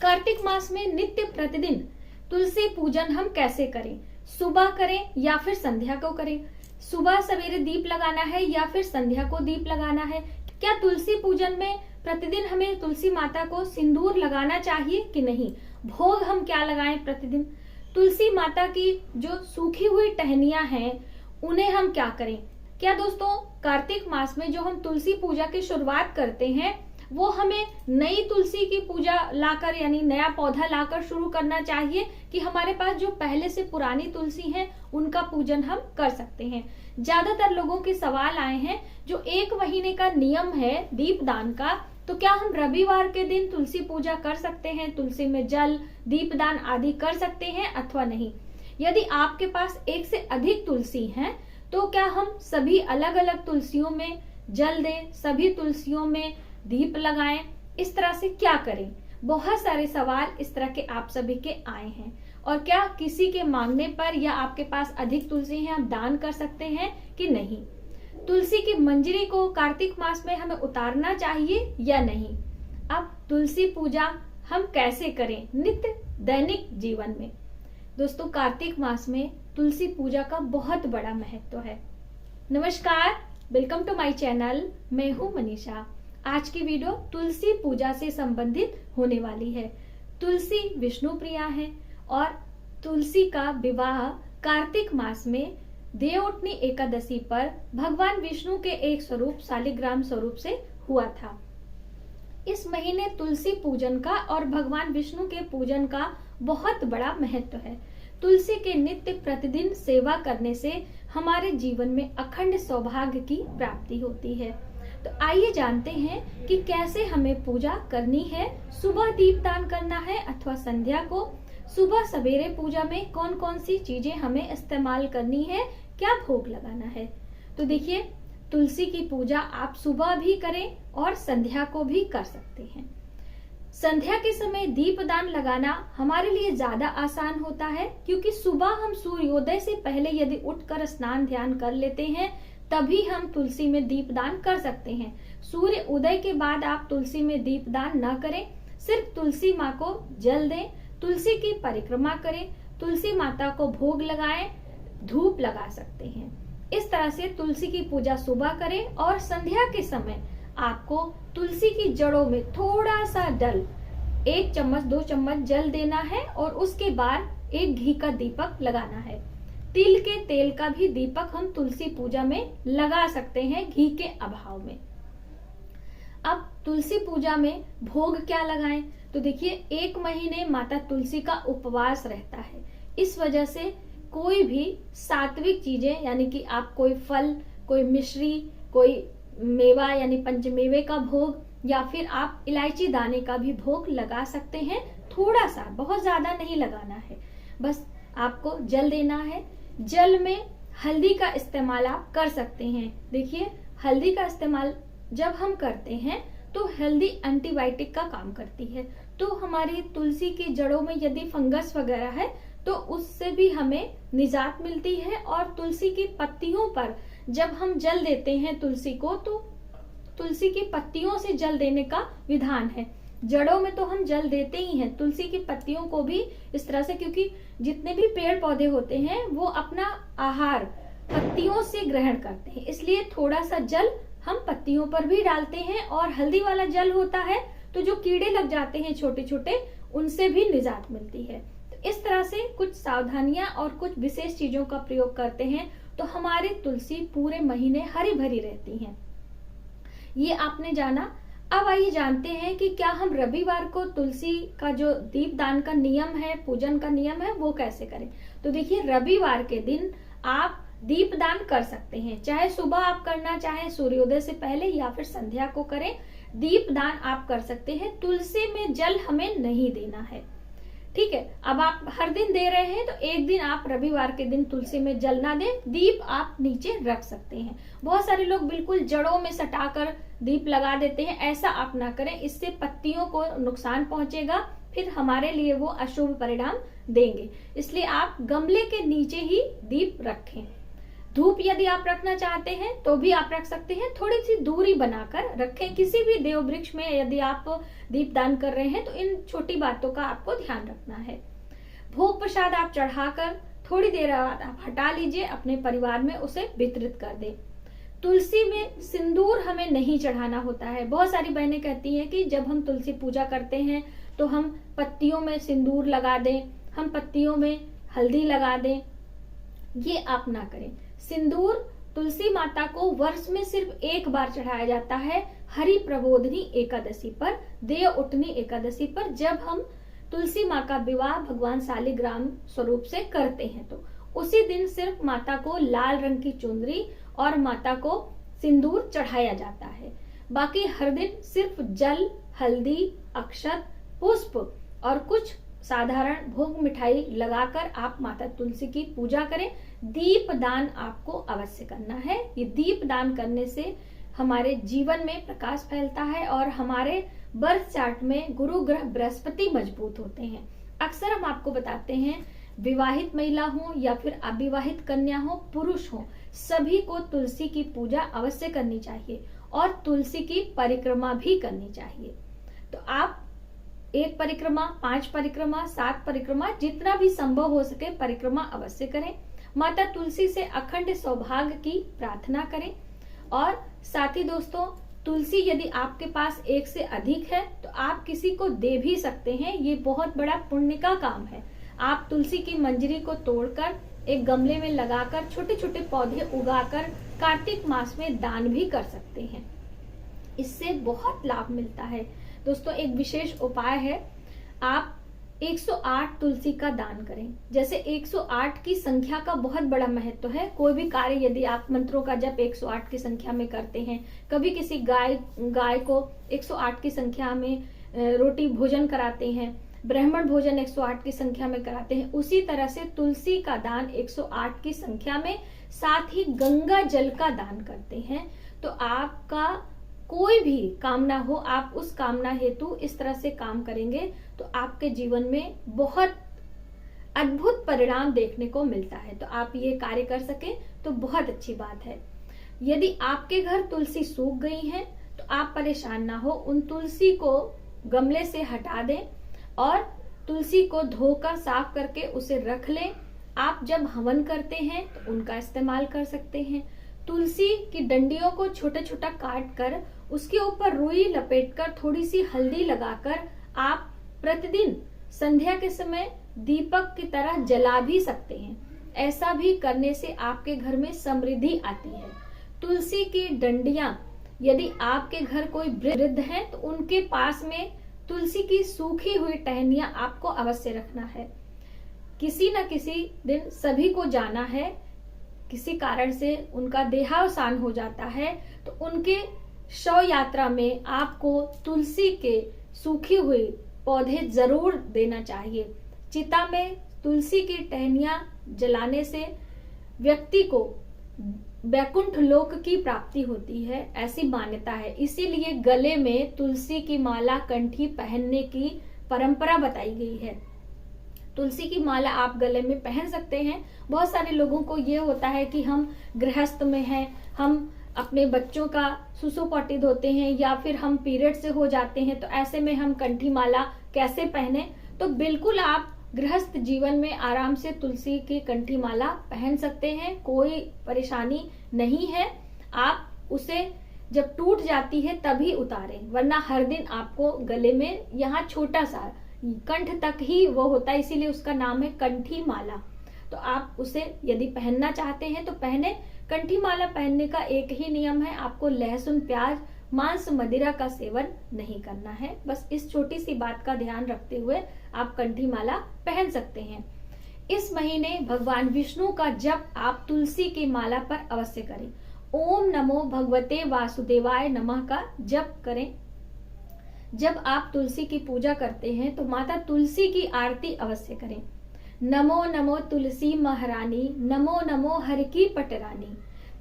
कार्तिक मास में नित्य प्रतिदिन तुलसी पूजन हम कैसे करें, सुबह करें या फिर संध्या को करें, सुबह सवेरे दीप लगाना है या फिर संध्या को दीप लगाना है, क्या तुलसी पूजन में प्रतिदिन हमें तुलसी माता को सिंदूर लगाना चाहिए कि नहीं, भोग हम क्या लगाएं प्रतिदिन, तुलसी माता की जो सूखी हुई टहनियां हैं उन्हें हम क्या करें। क्या दोस्तों कार्तिक मास में जो हम तुलसी पूजा की शुरुआत करते हैं वो हमें नई तुलसी की पूजा लाकर यानी नया पौधा लाकर शुरू करना चाहिए कि हमारे पास जो पहले से पुरानी तुलसी हैं उनका पूजन हम कर सकते हैं। ज्यादातर लोगों के सवाल आए हैं जो 1 महीने का नियम है दीपदान का, तो क्या हम रविवार के दिन तुलसी पूजा कर सकते हैं, तुलसी में जल दीपदान आदि कर सकते हैं अथवा नहीं। यदि आपके पास 1 से अधिक तुलसी हैं तो क्या हम सभी अलग अलग तुलसियों में जल दें, सभी तुलसियों में दीप लगाएं, इस तरह से क्या करें। बहुत सारे सवाल इस तरह के आप सभी के आए हैं। और क्या किसी के मांगने पर या आपके पास अधिक तुलसी है आप दान कर सकते हैं कि नहीं, तुलसी की मंजरी को कार्तिक मास में हमें उतारना चाहिए या नहीं। अब तुलसी पूजा हम कैसे करें नित्य दैनिक जीवन में। दोस्तों कार्तिक मास में तुलसी पूजा का बहुत बड़ा महत्व है। नमस्कार, वेलकम टू माय चैनल, मैं हूँ मनीषा। आज की वीडियो तुलसी पूजा से संबंधित होने वाली है। तुलसी विष्णु प्रिया है और तुलसी का विवाह कार्तिक मास में देवउठनी एकादशी पर भगवान विष्णु के एक स्वरूप शालिग्राम स्वरूप से हुआ था। इस महीने तुलसी पूजन का और भगवान विष्णु के पूजन का बहुत बड़ा महत्व है। तुलसी के नित्य प्रतिदिन सेवा करने से हमारे जीवन में अखंड सौभाग्य की प्राप्ति होती है। तो आइए जानते हैं कि कैसे हमें पूजा करनी है, सुबह दीपदान करना है अथवा संध्या को, सुबह सवेरे पूजा में कौन कौन सी चीजें हमें इस्तेमाल करनी है, क्या भोग लगाना है। तो देखिए तुलसी की पूजा आप सुबह भी करें और संध्या को भी कर सकते हैं। संध्या के समय दीपदान लगाना हमारे लिए ज्यादा आसान होता है क्योंकि सुबह हम सूर्योदय से पहले यदि उठकर स्नान ध्यान कर लेते हैं तभी हम तुलसी में दीपदान कर सकते हैं। सूर्य उदय के बाद आप तुलसी में दीपदान न करें, सिर्फ तुलसी माँ को जल दें, तुलसी की परिक्रमा करें, तुलसी माता को भोग लगाएं, धूप लगा सकते हैं। इस तरह से तुलसी की पूजा सुबह करें और संध्या के समय आपको तुलसी की जड़ों में थोड़ा सा जल 1 चम्मच 2 चम्मच जल देना है और उसके बाद एक घी का दीपक लगाना है। तिल के तेल का भी दीपक हम तुलसी पूजा में लगा सकते हैं घी के अभाव में। अब तुलसी पूजा में भोग क्या लगाएं, तो देखिए 1 महीने माता तुलसी का उपवास रहता है। इस वजह से कोई भी सात्विक चीजें यानी कि आप कोई फल, कोई मिश्री, कोई मेवा यानी पंचमेवे का भोग या फिर आप इलायची दाने का भी भोग लगा सकते हैं। थोड़ा सा, बहुत ज्यादा नहीं लगाना है, बस आपको जल देना है। जल में हल्दी का इस्तेमाल आप कर सकते हैं। देखिए हल्दी का इस्तेमाल जब हम करते हैं तो हल्दी एंटीबायोटिक का काम करती है। तो हमारी तुलसी की जड़ों में यदि फंगस वगैरह है तो उससे भी हमें निजात मिलती है। और तुलसी की पत्तियों पर जब हम जल देते हैं तुलसी को, तो तुलसी की पत्तियों से जल देने का विधान है। जड़ों में तो हम जल देते ही हैं, तुलसी की पत्तियों को भी इस तरह से, क्योंकि जितने भी पेड़ पौधे होते हैं वो अपना आहार पत्तियों से ग्रहण करते हैं, इसलिए थोड़ा सा जल हम पत्तियों पर भी डालते हैं। और हल्दी वाला जल होता है तो जो कीड़े लग जाते हैं छोटे छोटे, उनसे भी निजात मिलती है। तो इस तरह से कुछ सावधानियां और कुछ विशेष चीजों का प्रयोग करते हैं तो हमारी तुलसी पूरे महीने हरी भरी रहती है। ये आपने जाना। अब आइए जानते हैं कि क्या हम रविवार को तुलसी का जो दीपदान का नियम है, पूजन का नियम है, वो कैसे करें। तो देखिए रविवार के दिन आप दीपदान कर सकते हैं, चाहे सुबह आप करना चाहे सूर्योदय से पहले या फिर संध्या को करें। दीपदान आप कर सकते हैं, तुलसी में जल हमें नहीं देना है, ठीक है। अब आप हर दिन दे रहे हैं तो एक दिन आप रविवार के दिन तुलसी में जल ना दें, दीप आप नीचे रख सकते हैं। बहुत सारे लोग बिल्कुल जड़ों में सटाकर दीप लगा देते हैं, ऐसा आप ना करें, इससे पत्तियों को नुकसान पहुंचेगा, फिर हमारे लिए वो अशुभ परिणाम देंगे। इसलिए आप गमले के नीचे ही दीप रखें। धूप यदि आप रखना चाहते हैं तो भी आप रख सकते हैं, थोड़ी सी दूरी बनाकर रखें। किसी भी देव वृक्ष में यदि आप दीपदान कर रहे हैं तो इन छोटी बातों का आपको ध्यान रखना है। भोग प्रसाद आप चढ़ाकर थोड़ी देर बाद आप हटा लीजिए, अपने परिवार में उसे वितरित कर दें। तुलसी में सिंदूर हमें नहीं चढ़ाना होता है। बहुत सारी बहनें कहती हैं कि जब हम तुलसी पूजा करते हैं तो हम पत्तियों में सिंदूर लगा दें, हम पत्तियों में हल्दी लगा दें। ये आप ना करें। सिंदूर तुलसी माता को वर्ष में सिर्फ एक बार चढ़ाया जाता है, हरि प्रबोधनी एकादशी पर, देव उठनी एकादशी पर, जब हम तुलसी माँ का विवाह भगवान शालिग्राम स्वरूप से करते हैं। तो उसी दिन सिर्फ माता को लाल रंग की चुनरी और माता को सिंदूर चढ़ाया जाता है। बाकी हर दिन सिर्फ जल, हल्दी, अक्षत, पुष्प और कुछ साधारण भोग मिठाई लगाकर आप माता तुलसी की पूजा करें। दीप दान आपको अवश्य करना है। ये दीप दान करने से हमारे जीवन में प्रकाश फैलता है और हमारे बर्थ चार्ट में गुरु ग्रह बृहस्पति मजबूत होते हैं। अक्सर हम आपको बताते हैं, विवाहित महिला हो या फिर अविवाहित कन्या हो, पुरुष हो, सभी को तुलसी की पूजा अवश्य करनी चाहिए और तुलसी की परिक्रमा भी करनी चाहिए। तो आप 1 परिक्रमा, 5 परिक्रमा, 7 परिक्रमा, जितना भी संभव हो सके परिक्रमा अवश्य करें। माता तुलसी से अखंड सौभाग्य की प्रार्थना करें। और साथ ही दोस्तों, तुलसी यदि आपके पास एक से अधिक है तो आप किसी को दे भी सकते हैं। ये बहुत बड़ा पुण्य का काम है। आप तुलसी की मंजरी को तोड़कर एक गमले में लगाकर छोटे छोटे पौधे उगाकर कार्तिक मास में दान भी कर सकते हैं। इससे बहुत लाभ मिलता है। दोस्तों, एक विशेष उपाय है, आप 108 तुलसी का दान करें। जैसे 108 की संख्या का बहुत बड़ा महत्व है। कोई भी कार्य यदि आप मंत्रों का जप 108 की संख्या में करते हैं, कभी किसी गाय को 108 की संख्या में रोटी भोजन कराते हैं, ब्राह्मण भोजन 108 की संख्या में कराते हैं, उसी तरह से तुलसी का दान 108 की संख्या में, साथ ही गंगा जल का दान करते हैं। तो आपका कोई भी कामना हो, आप उस कामना हेतु इस तरह से काम करेंगे तो आपके जीवन में बहुत अद्भुत परिणाम देखने को मिलता है। तो आप ये कार्य कर सके तो बहुत अच्छी बात है। यदि आपके घर तुलसी सूख गई है तो आप परेशान ना हो, उन तुलसी को गमले से हटा दें और तुलसी को धोकर साफ करके उसे रख लें। आप जब हवन करते हैं तो उनका इस्तेमाल कर सकते हैं। तुलसी की डंडियों को छोटा छोटा काट कर उसके ऊपर रुई लपेटकर थोड़ी सी हल्दी लगाकर आप प्रतिदिन संध्या के समय दीपक की तरह जला भी सकते हैं। ऐसा भी करने से आपके घर में समृद्धि आती है। तुलसी की डंडियां, यदि आपके घर कोई वृद्ध हैं तो उनके पास में तुलसी की सूखी हुई टहनियां आपको अवश्य रखना है। किसी न किसी दिन सभी को जाना है, किसी कारण से उनका देहावसान हो जाता है तो उनके शव यात्रा में आपको तुलसी के सूखी हुई पौधे जरूर देना चाहिए। चिता में तुलसी की टहनियां जलाने से व्यक्ति को वैकुंठ लोक की प्राप्ति होती है, ऐसी मान्यता है। इसीलिए गले में तुलसी की माला कंठी पहनने की परंपरा बताई गई है। तुलसी की माला आप गले में पहन सकते हैं। बहुत सारे लोगों को ये होता है कि हम गृहस्थ में हैं, हम अपने बच्चों का सुसुपॉटी धोते हैं या फिर हम पीरियड से हो जाते हैं, तो ऐसे में हम कंठी माला कैसे पहने। तो बिल्कुल आप गृहस्थ जीवन में आराम से तुलसी की कंठी माला पहन सकते हैं, कोई परेशानी नहीं है। आप उसे जब टूट जाती है तभी उतारें, वरना हर दिन आपको गले में यहाँ छोटा सा कंठ तक ही वो होता है, इसीलिए उसका नाम है कंठी माला। तो आप उसे यदि पहनना चाहते हैं तो पहने। कंठी माला पहनने का एक ही नियम है, आपको लहसुन, प्याज, मांस, मदिरा का सेवन नहीं करना है। बस इस छोटी सी बात का ध्यान रखते हुए आप कंठी माला पहन सकते हैं। इस महीने भगवान विष्णु का जप आप तुलसी की माला पर अवश्य करें। ओम नमो भगवते वासुदेवाय नमः का जप करें। जब आप तुलसी की पूजा करते हैं तो माता तुलसी की आरती अवश्य करें। नमो नमो तुलसी महारानी, नमो नमो हर की पटरानी,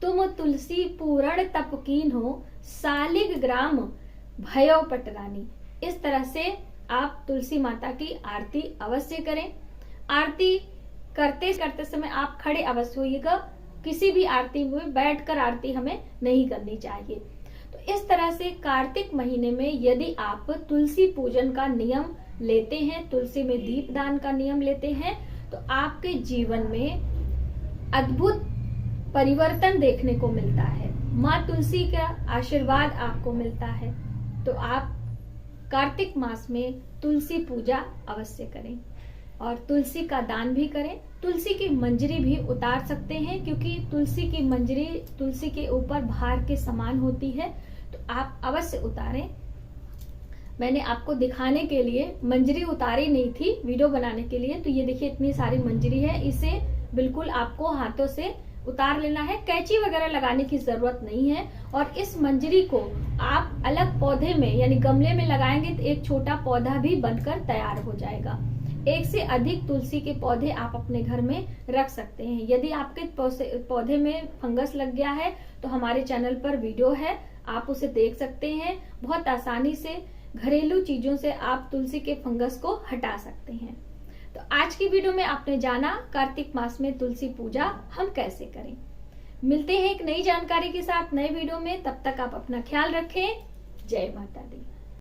तुम तुलसी पूर्ण तपकीन हो, सालिग ग्राम भयो पटरानी। इस तरह से आप तुलसी माता की आरती अवश्य करें। आरती करते करते समय आप खड़े अवश्य होइएगा, किसी भी आरती में बैठकर आरती हमें नहीं करनी चाहिए। तो इस तरह से कार्तिक महीने में यदि आप तुलसी पूजन का नियम लेते हैं, तुलसी में दीप दान का नियम लेते हैं, तो आपके जीवन में अद्भुत परिवर्तन देखने को मिलता है। माँ तुलसी का आशीर्वाद आपको मिलता है। तो आप कार्तिक मास में तुलसी पूजा अवश्य करें और तुलसी का दान भी करें। तुलसी की मंजरी भी उतार सकते हैं, क्योंकि तुलसी की मंजरी तुलसी के ऊपर भार के समान होती है, तो आप अवश्य उतारें। मैंने आपको दिखाने के लिए मंजरी उतारी नहीं थी वीडियो बनाने के लिए, तो ये देखिए इतनी सारी मंजरी है, इसे बिल्कुल आपको हाथों से उतार लेना है। कैंची वगैरह लगाने की जरूरत नहीं है। और इस मंजरी को आप अलग पौधे में यानी गमले में लगाएंगे तो एक छोटा पौधा भी बनकर तैयार हो जाएगा। एक से अधिक तुलसी के पौधे आप अपने घर में रख सकते हैं। यदि आपके पौधे में फंगस लग गया है तो हमारे चैनल पर वीडियो है, आप उसे देख सकते हैं। बहुत आसानी से घरेलू चीजों से आप तुलसी के फंगस को हटा सकते हैं। तो आज की वीडियो में आपने जाना कार्तिक मास में तुलसी पूजा हम कैसे करें। मिलते हैं एक नई जानकारी के साथ नए वीडियो में, तब तक आप अपना ख्याल रखें। जय माता दी।